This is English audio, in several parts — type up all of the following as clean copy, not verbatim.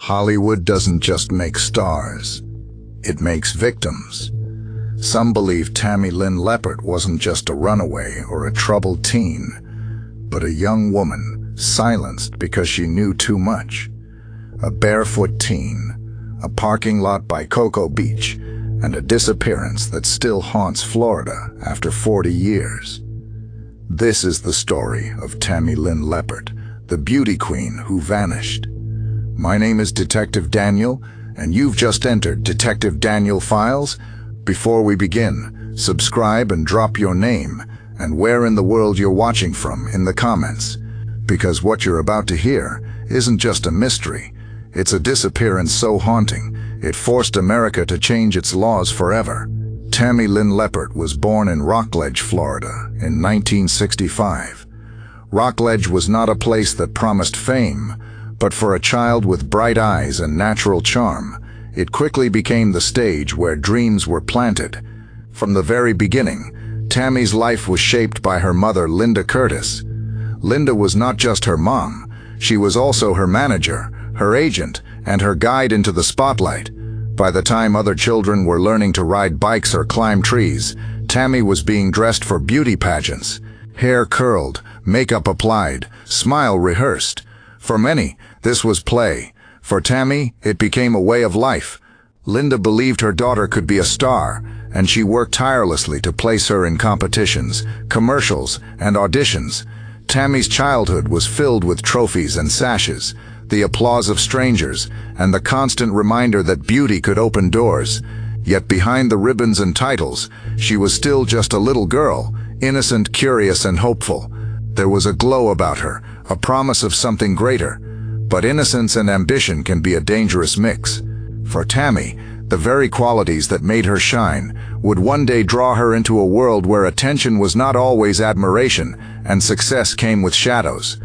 Hollywood doesn't just make stars, it makes victims. Some believe Tammy Lynn Leppert wasn't just a runaway or a troubled teen, but a young woman silenced because she knew too much. A barefoot teen, a parking lot by Cocoa Beach, and a disappearance that still haunts Florida after 40 years. This is the story of Tammy Lynn Leppert, the beauty queen who vanished. My name is Detective Daniel, and you've just entered Detective Daniel Files. Before we begin, subscribe and drop your name and where in the world you're watching from in the comments, because what you're about to hear isn't just a mystery, it's a disappearance so haunting, it forced America to change its laws forever. Tammy Lynn Leppert was born in Rockledge, Florida in 1965. Rockledge was not a place that promised fame, but for a child with bright eyes and natural charm, it quickly became the stage where dreams were planted. From the very beginning, Tammy's life was shaped by her mother, Linda Curtis. Linda was not just her mom, she was also her manager, her agent, and her guide into the spotlight. By the time other children were learning to ride bikes or climb trees, Tammy was being dressed for beauty pageants. Hair curled, makeup applied, smile rehearsed. For many, this was play. For Tammy, it became a way of life. Linda believed her daughter could be a star, and she worked tirelessly to place her in competitions, commercials, and auditions. Tammy's childhood was filled with trophies and sashes, the applause of strangers, and the constant reminder that beauty could open doors. Yet behind the ribbons and titles, she was still just a little girl, innocent, curious, and hopeful. There was a glow about her, a promise of something greater. But innocence and ambition can be a dangerous mix. For Tammy, the very qualities that made her shine would one day draw her into a world where attention was not always admiration and success came with shadows.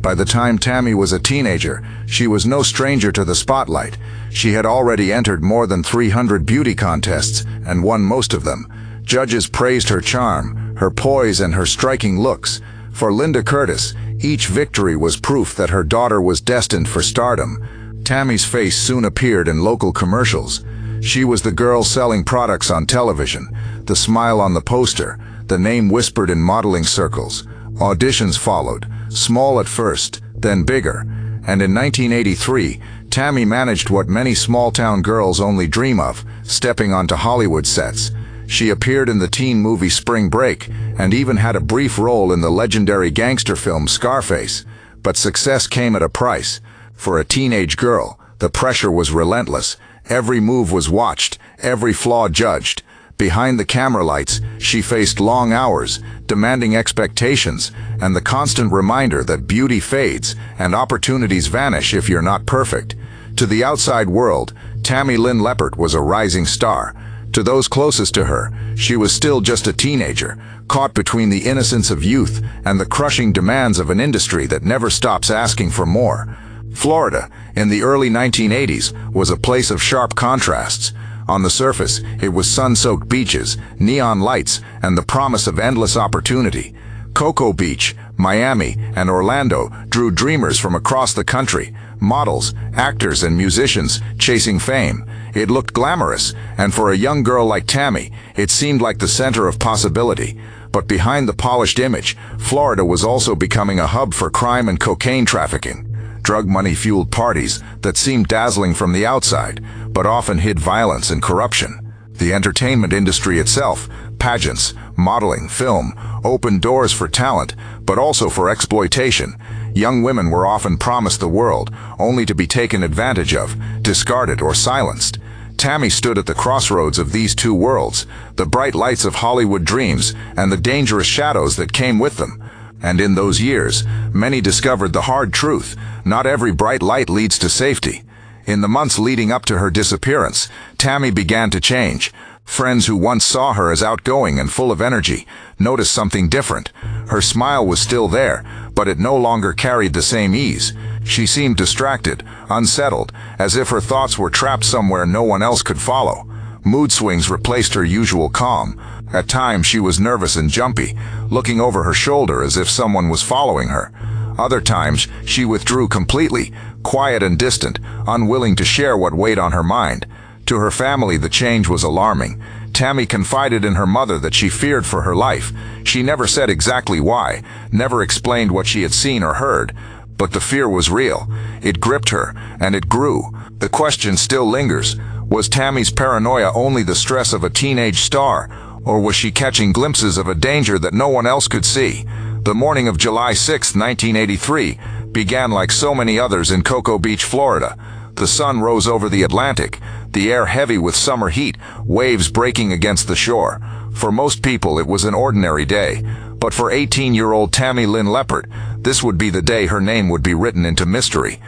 By the time Tammy was a teenager, she was no stranger to the spotlight. She had already entered more than 300 beauty contests and won most of them. Judges praised her charm, her poise, and her striking looks. For Linda Curtis, each victory was proof that her daughter was destined for stardom. Tammy's face soon appeared in local commercials. She was the girl selling products on television, the smile on the poster, the name whispered in modeling circles. Auditions followed, small at first, then bigger. And in 1983, Tammy managed what many small-town girls only dream of, stepping onto Hollywood sets. She appeared in the teen movie Spring Break and even had a brief role in the legendary gangster film Scarface. But success came at a price. For a teenage girl, the pressure was relentless. Every move was watched, every flaw judged. Behind the camera lights, she faced long hours, demanding expectations, and the constant reminder that beauty fades and opportunities vanish if you're not perfect. To the outside world, Tammy Lynn Leppert was a rising star. To those closest to her, she was still just a teenager, caught between the innocence of youth and the crushing demands of an industry that never stops asking for more. Florida, in the early 1980s, was a place of sharp contrasts. On the surface, it was sun-soaked beaches, neon lights, and the promise of endless opportunity. Cocoa Beach, Miami, and Orlando drew dreamers from across the country, models, actors, and musicians chasing fame. It looked glamorous, and for a young girl like Tammy, it seemed like the center of possibility. But behind the polished image, Florida was also becoming a hub for crime and cocaine trafficking. Drug money-fueled parties that seemed dazzling from the outside, but often hid violence and corruption. The entertainment industry itself, pageants, modeling, film, opened doors for talent, but also for exploitation. Young women were often promised the world, only to be taken advantage of, discarded, or silenced. Tammy stood at the crossroads of these two worlds, the bright lights of Hollywood dreams and the dangerous shadows that came with them. And in those years, many discovered the hard truth: not every bright light leads to safety. In the months leading up to her disappearance, Tammy began to change. Friends who once saw her as outgoing and full of energy noticed something different. Her smile was still there, but it no longer carried the same ease. She seemed distracted, unsettled, as if her thoughts were trapped somewhere no one else could follow. Mood swings replaced her usual calm. At times she was nervous and jumpy, looking over her shoulder as if someone was following her. Other times, she withdrew completely, quiet and distant, unwilling to share what weighed on her mind. To her family, the change was alarming. Tammy confided in her mother that she feared for her life. She never said exactly why, never explained what she had seen or heard. But the fear was real. It gripped her, and it grew. The question still lingers. Was Tammy's paranoia only the stress of a teenage star, or was she catching glimpses of a danger that no one else could see? The morning of July 6, 1983, began like so many others in Cocoa Beach, Florida. The sun rose over the Atlantic, the air heavy with summer heat, waves breaking against the shore. For most people, it was an ordinary day. But for 18-year-old Tammy Lynn Leppert, this would be the day her name would be written into mystery.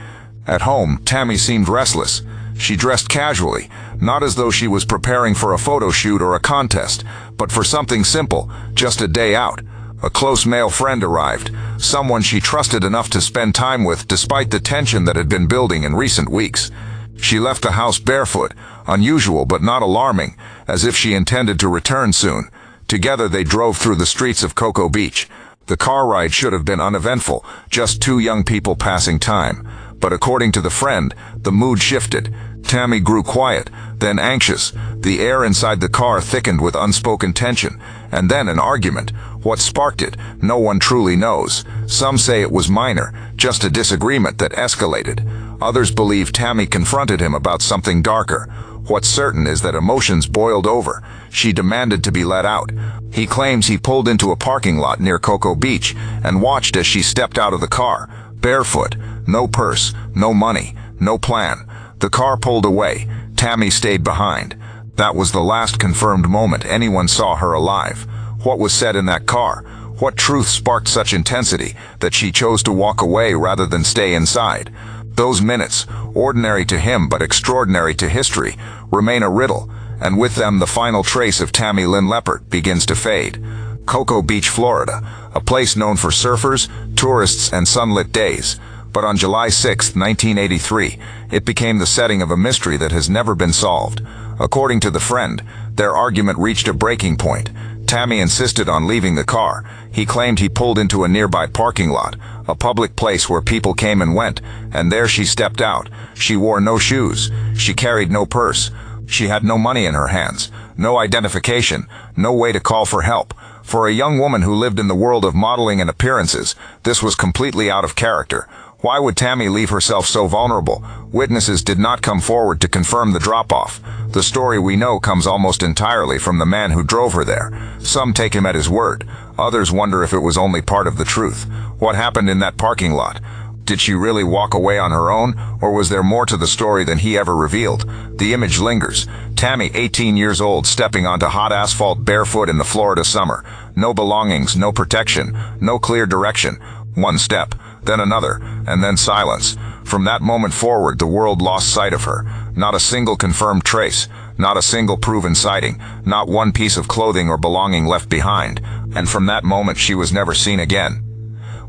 At home, Tammy seemed restless. She dressed casually, not as though she was preparing for a photo shoot or a contest, but for something simple, just a day out. A close male friend arrived, someone she trusted enough to spend time with despite the tension that had been building in recent weeks. She left the house barefoot, unusual but not alarming, as if she intended to return soon. Together they drove through the streets of Cocoa Beach. The car ride should have been uneventful, just two young people passing time. But according to the friend, the mood shifted. Tammy grew quiet, then anxious. The air inside the car thickened with unspoken tension. And then an argument. What sparked it, no one truly knows. Some say it was minor, just a disagreement that escalated. Others believe Tammy confronted him about something darker. What's certain is that emotions boiled over. She demanded to be let out. He claims he pulled into a parking lot near Cocoa Beach and watched as she stepped out of the car, barefoot, no purse, no money, no plan. The car pulled away. Tammy stayed behind. That was the last confirmed moment anyone saw her alive. What was said in that car? What truth sparked such intensity that she chose to walk away rather than stay inside? Those minutes, ordinary to him but extraordinary to history, remain a riddle, and with them the final trace of Tammy Lynn Leppert begins to fade. Cocoa Beach, Florida, a place known for surfers, tourists, and sunlit days. But on July 6, 1983, it became the setting of a mystery that has never been solved. According to the friend, their argument reached a breaking point. Tammy insisted on leaving the car. He claimed he pulled into a nearby parking lot, a public place where people came and went, and there she stepped out. She wore no shoes. She carried no purse. She had no money in her hands, no identification, no way to call for help. For a young woman who lived in the world of modeling and appearances, this was completely out of character. Why would Tammy leave herself so vulnerable? Witnesses did not come forward to confirm the drop-off. The story we know comes almost entirely from the man who drove her there. Some take him at his word. Others wonder if it was only part of the truth. What happened in that parking lot? Did she really walk away on her own, or was there more to the story than he ever revealed? The image lingers. Tammy, 18 years old, stepping onto hot asphalt barefoot in the Florida summer. No belongings, no protection, no clear direction. One step, then another, and then silence. From that moment forward, the world lost sight of her. Not a single confirmed trace, not a single proven sighting, not one piece of clothing or belonging left behind. And from that moment, she was never seen again.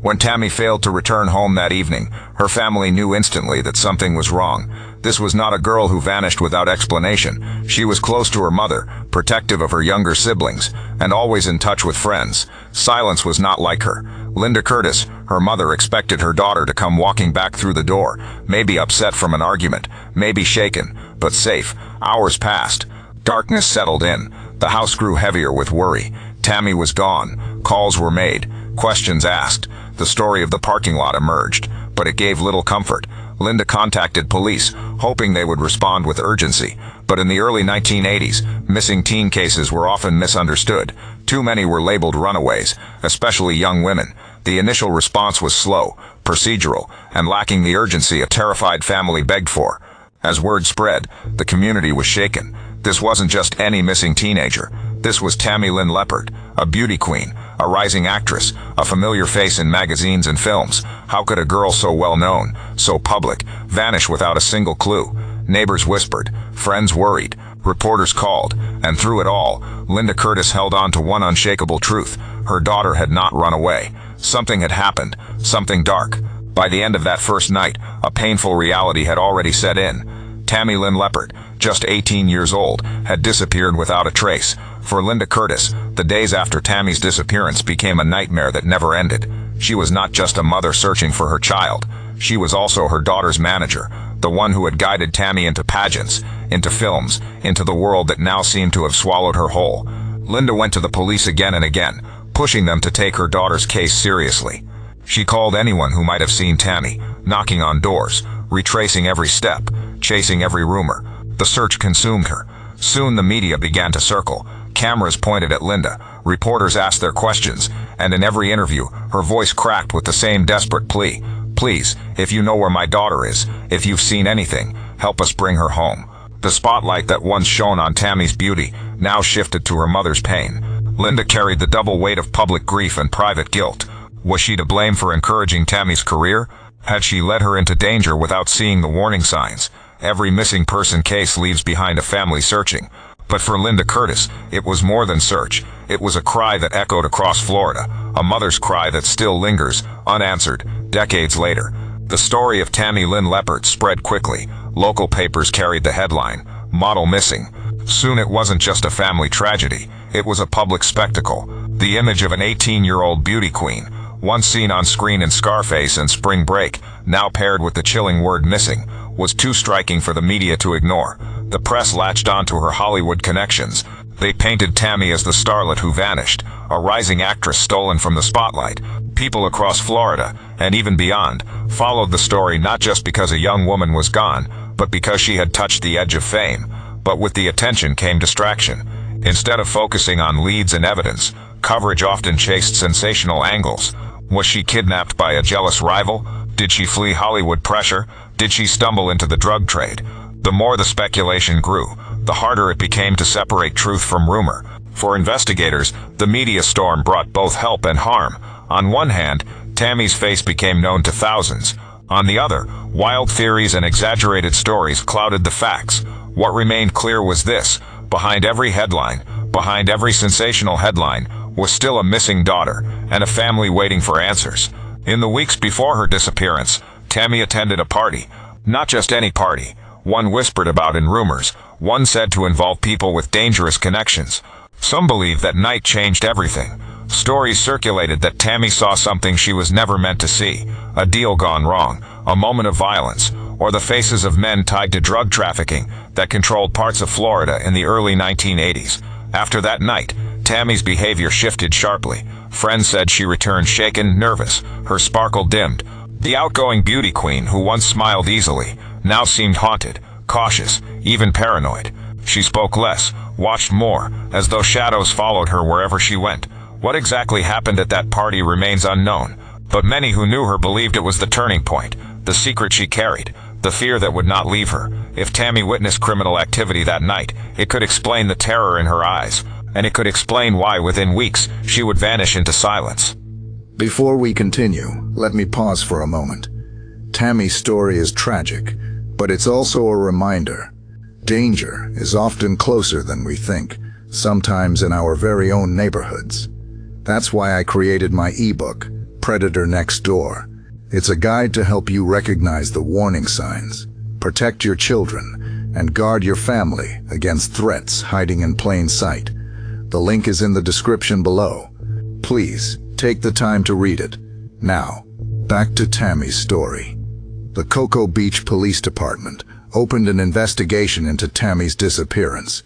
When Tammy failed to return home that evening, her family knew instantly that something was wrong. This was not a girl who vanished without explanation. She was close to her mother, protective of her younger siblings, and always in touch with friends. Silence was not like her. Linda Curtis, her mother, expected her daughter to come walking back through the door, maybe upset from an argument, maybe shaken, but safe. Hours passed. Darkness settled in. The house grew heavier with worry. Tammy was gone. Calls were made. Questions asked. The story of the parking lot emerged, but it gave little comfort. Linda contacted police, hoping they would respond with urgency. But in the early 1980s, missing teen cases were often misunderstood. Too many were labeled runaways, especially young women. The initial response was slow, procedural, and lacking the urgency a terrified family begged for. As word spread, the community was shaken. This wasn't just any missing teenager. This was Tammy Lynn Leppert, a beauty queen, a rising actress, a familiar face in magazines and films. How could a girl so well known, so public, vanish without a single clue? Neighbors whispered, friends worried, reporters called, and through it all, Linda Curtis held on to one unshakable truth. Her daughter had not run away. Something had happened, something dark. By the end of that first night, a painful reality had already set in. Tammy Lynn Leppert, just 18 years old, had disappeared without a trace. For Linda Curtis, the days after Tammy's disappearance became a nightmare that never ended. She was not just a mother searching for her child. She was also her daughter's manager, the one who had guided Tammy into pageants, into films, into the world that now seemed to have swallowed her whole. Linda went to the police again and again, pushing them to take her daughter's case seriously. She called anyone who might have seen Tammy, knocking on doors, retracing every step, chasing every rumor. The search consumed her. Soon the media began to circle. Cameras pointed at Linda, reporters asked their questions, and in every interview, her voice cracked with the same desperate plea. Please, if you know where my daughter is, if you've seen anything, help us bring her home. The spotlight that once shone on Tammy's beauty now shifted to her mother's pain. Linda carried the double weight of public grief and private guilt. Was she to blame for encouraging Tammy's career? Had she led her into danger without seeing the warning signs? Every missing person case leaves behind a family searching. But for Linda Curtis, it was more than search. It was a cry that echoed across Florida, a mother's cry that still lingers, unanswered, decades later. The story of Tammy Lynn Leppert spread quickly. Local papers carried the headline, "Model Missing." Soon it wasn't just a family tragedy, it was a public spectacle. The image of an 18-year-old beauty queen, once seen on screen in Scarface and Spring Break, now paired with the chilling word missing, was too striking for the media to ignore. The press latched onto her Hollywood connections. They painted Tammy as the starlet who vanished, a rising actress stolen from the spotlight. People across Florida, and even beyond, followed the story not just because a young woman was gone, but because she had touched the edge of fame. But with the attention came distraction. Instead of focusing on leads and evidence, coverage often chased sensational angles. Was she kidnapped by a jealous rival? Did she flee Hollywood pressure? Did she stumble into the drug trade? The more the speculation grew, the harder it became to separate truth from rumor. For investigators, the media storm brought both help and harm. On one hand, Tammy's face became known to thousands. On the other, wild theories and exaggerated stories clouded the facts. What remained clear was this: behind every headline, behind every sensational headline, was still a missing daughter, and a family waiting for answers. In the weeks before her disappearance, Tammy attended a party. Not just any party, one whispered about in rumors, one said to involve people with dangerous connections. Some believed that night changed everything. Stories circulated that Tammy saw something she was never meant to see, a deal gone wrong, a moment of violence, or the faces of men tied to drug trafficking that controlled parts of Florida in the early 1980s. After that night, Tammy's behavior shifted sharply. Friends said she returned shaken, nervous, her sparkle dimmed. The outgoing beauty queen who once smiled easily now seemed haunted, cautious, even paranoid. She spoke less, watched more, as though shadows followed her wherever she went. What exactly happened at that party remains unknown, but many who knew her believed it was the turning point, the secret she carried, the fear that would not leave her. If Tammy witnessed criminal activity that night, it could explain the terror in her eyes, and it could explain why within weeks she would vanish into silence. Before we continue, let me pause for a moment. Tammy's story is tragic, but it's also a reminder. Danger is often closer than we think, sometimes in our very own neighborhoods. That's why I created my ebook, Predator Next Door. It's a guide to help you recognize the warning signs, protect your children, and guard your family against threats hiding in plain sight. The link is in the description below. Please, take the time to read it. Now, back to Tammy's story. The Cocoa Beach Police Department opened an investigation into Tammy's disappearance.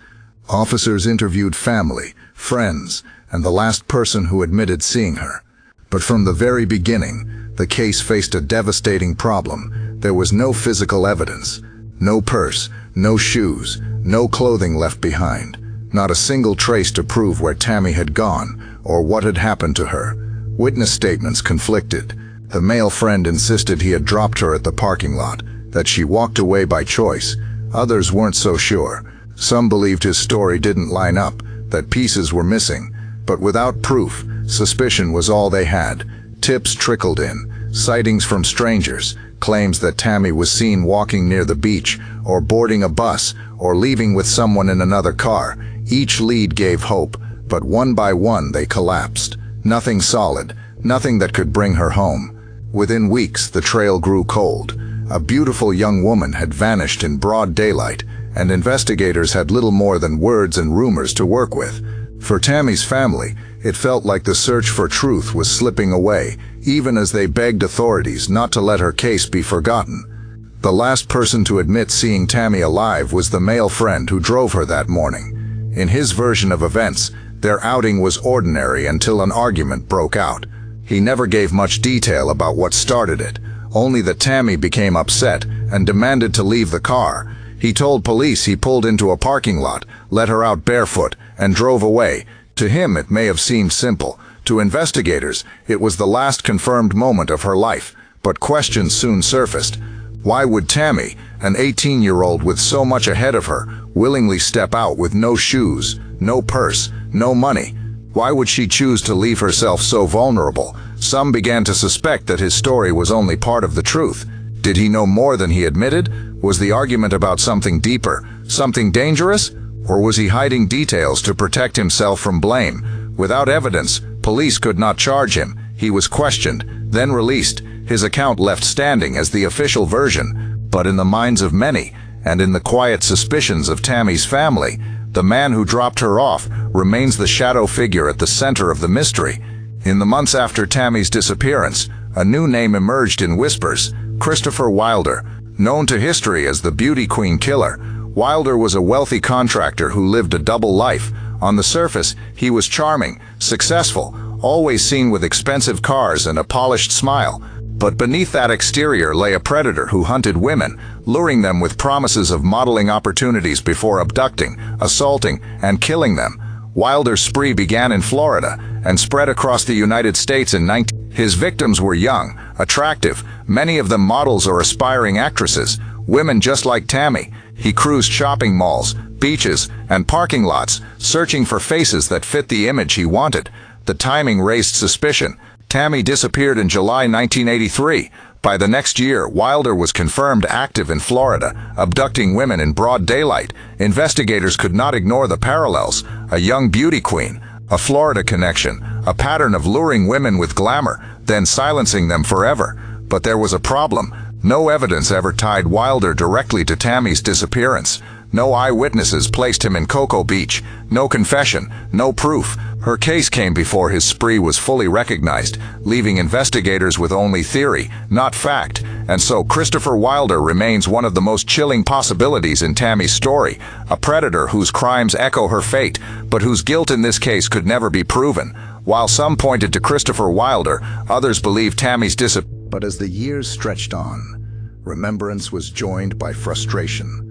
Officers interviewed family, friends, and the last person who admitted seeing her. But from the very beginning, the case faced a devastating problem. There was no physical evidence, no purse, no shoes, no clothing left behind, not a single trace to prove where Tammy had gone or what had happened to her. Witness statements conflicted. The male friend insisted he had dropped her at the parking lot, that she walked away by choice. Others weren't so sure. Some believed his story didn't line up, that pieces were missing. But without proof, suspicion was all they had. Tips trickled in, sightings from strangers, claims that Tammy was seen walking near the beach, or boarding a bus, or leaving with someone in another car. Each lead gave hope, but one by one they collapsed. Nothing solid, nothing that could bring her home. Within weeks, the trail grew cold. A beautiful young woman had vanished in broad daylight, and investigators had little more than words and rumors to work with. For Tammy's family, it felt like the search for truth was slipping away, even as they begged authorities not to let her case be forgotten. The last person to admit seeing Tammy alive was the male friend who drove her that morning. In his version of events, their outing was ordinary until an argument broke out. He never gave much detail about what started it, only that Tammy became upset and demanded to leave the car. He told police he pulled into a parking lot, let her out barefoot, and drove away. To him, it may have seemed simple. To investigators, it was the last confirmed moment of her life, but questions soon surfaced. Why would Tammy, an 18-year-old with so much ahead of her, willingly step out with no shoes, no purse, no money? Why would she choose to leave herself so vulnerable? Some began to suspect that his story was only part of the truth. Did he know more than he admitted? Was the argument about something deeper, something dangerous? Or was he hiding details to protect himself from blame? Without evidence, police could not charge him. He was questioned, then released, his account left standing as the official version. But in the minds of many, and in the quiet suspicions of Tammy's family, the man who dropped her off remains the shadow figure at the center of the mystery. In the months after Tammy's disappearance, a new name emerged in whispers: Christopher Wilder. Known to history as the Beauty Queen Killer, Wilder was a wealthy contractor who lived a double life. On the surface, he was charming, successful, always seen with expensive cars and a polished smile. But beneath that exterior lay a predator who hunted women, luring them with promises of modeling opportunities before abducting, assaulting, and killing them. Wilder's spree began in Florida and spread across the United States in 19... His victims were young, attractive, many of them models or aspiring actresses, women just like Tammy. He cruised shopping malls, beaches, and parking lots, searching for faces that fit the image he wanted. The timing raised suspicion. Tammy disappeared in July 1983. By the next year, Wilder was confirmed active in Florida, abducting women in broad daylight. Investigators could not ignore the parallels: a young beauty queen, a Florida connection, a pattern of luring women with glamour, then silencing them forever. But there was a problem. No evidence ever tied Wilder directly to Tammy's disappearance. No eyewitnesses placed him in Cocoa Beach. No confession, no proof. Her case came before his spree was fully recognized, leaving investigators with only theory, not fact. And so Christopher Wilder remains one of the most chilling possibilities in Tammy's story, a predator whose crimes echo her fate, but whose guilt in this case could never be proven. While some pointed to Christopher Wilder, others believed Tammy's disappearance. But as the years stretched on, remembrance was joined by frustration.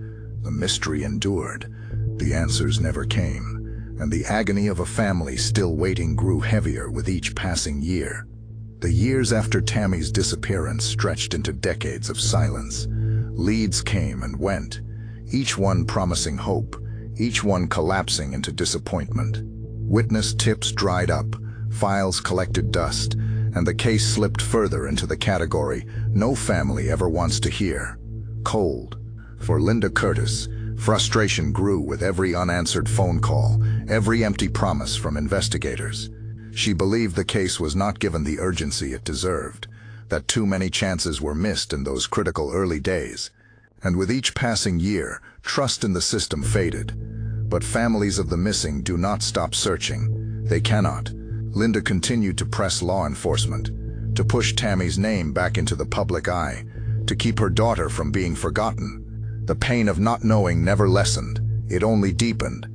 The mystery endured. The answers never came, and the agony of a family still waiting grew heavier with each passing year. The years after Tammy's disappearance stretched into decades of silence. Leads came and went, each one promising hope, each one collapsing into disappointment. Witness tips dried up, files collected dust, and the case slipped further into the category no family ever wants to hear: cold. For Linda Curtis, frustration grew with every unanswered phone call, every empty promise from investigators. She believed the case was not given the urgency it deserved, that too many chances were missed in those critical early days. And with each passing year, trust in the system faded. But families of the missing do not stop searching. They cannot. Linda continued to press law enforcement, to push Tammy's name back into the public eye, to keep her daughter from being forgotten. The pain of not knowing never lessened, it only deepened.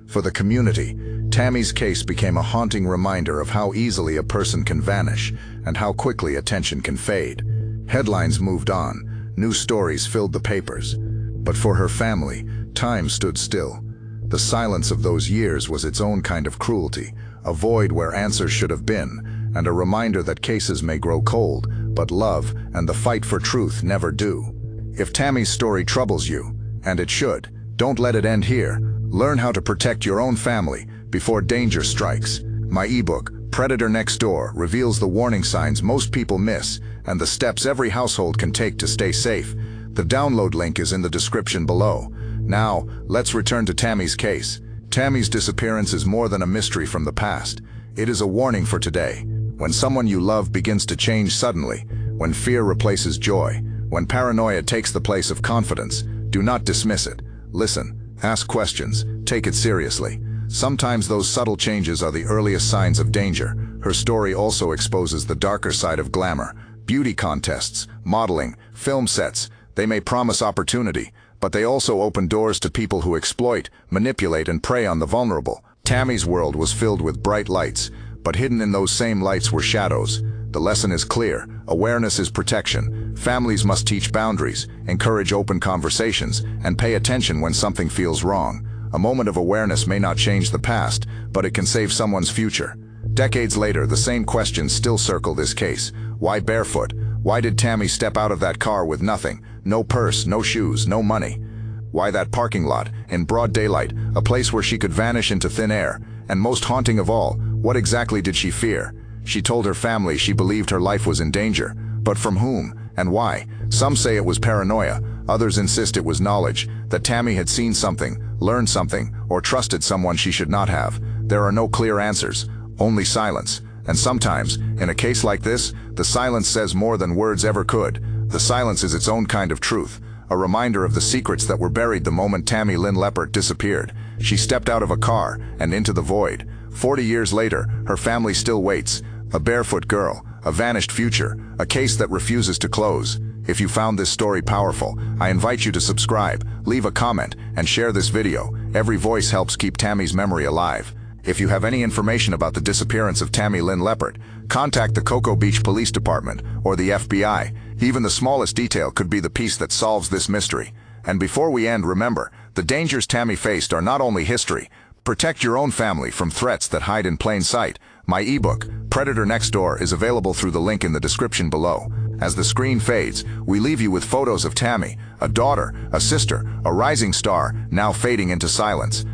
For the community, Tammy's case became a haunting reminder of how easily a person can vanish and how quickly attention can fade. Headlines moved on, new stories filled the papers. But for her family, time stood still. The silence of those years was its own kind of cruelty, a void where answers should have been, and a reminder that cases may grow cold, but love and the fight for truth never do. If Tammy's story troubles you, and it should, don't let it end here. Learn how to protect your own family before danger strikes. My ebook, Predator Next Door, reveals the warning signs most people miss and the steps every household can take to stay safe. The download link is in the description below. Now, let's return to Tammy's case. Tammy's disappearance is more than a mystery from the past. It is a warning for today. When someone you love begins to change suddenly, when fear replaces joy, when paranoia takes the place of confidence, do not dismiss it. Listen, ask questions, take it seriously. Sometimes those subtle changes are the earliest signs of danger. her story also exposes the darker side of glamour. Beauty contests, modeling, film sets, they may promise opportunity, but they also open doors to people who exploit, manipulate, and prey on the vulnerable. Tammy's world was filled with bright lights, but hidden in those same lights were shadows. The lesson is clear. Awareness is protection. Families must teach boundaries, encourage open conversations, and pay attention when something feels wrong. A moment of awareness may not change the past, but it can save someone's future. Decades later, the same questions still circle this case. Why barefoot? Why did Tammy step out of that car with nothing? No purse, no shoes, no money. Why that parking lot, in broad daylight, a place where she could vanish into thin air? And most haunting of all, what exactly did she fear? She told her family she believed her life was in danger. But from whom? And why? Some say it was paranoia. Others insist it was knowledge, that Tammy had seen something, learned something, or trusted someone she should not have. There are no clear answers, only silence. And sometimes, in a case like this, the silence says more than words ever could. The silence is its own kind of truth, a reminder of the secrets that were buried the moment Tammy Lynn Leppert disappeared. She stepped out of a car and into the void. 40 years later, her family still waits. A barefoot girl, a vanished future, a case that refuses to close. If you found this story powerful, I invite you to subscribe, leave a comment, and share this video. Every voice helps keep Tammy's memory alive. If you have any information about the disappearance of Tammy Lynn Leppert, contact the Cocoa Beach Police Department or the FBI. Even the smallest detail could be the piece that solves this mystery. And before we end, remember, the dangers Tammy faced are not only history. Protect your own family from threats that hide in plain sight. My ebook, Predator Next Door, is available through the link in the description below. As the screen fades, we leave you with photos of Tammy, a daughter, a sister, a rising star, now fading into silence.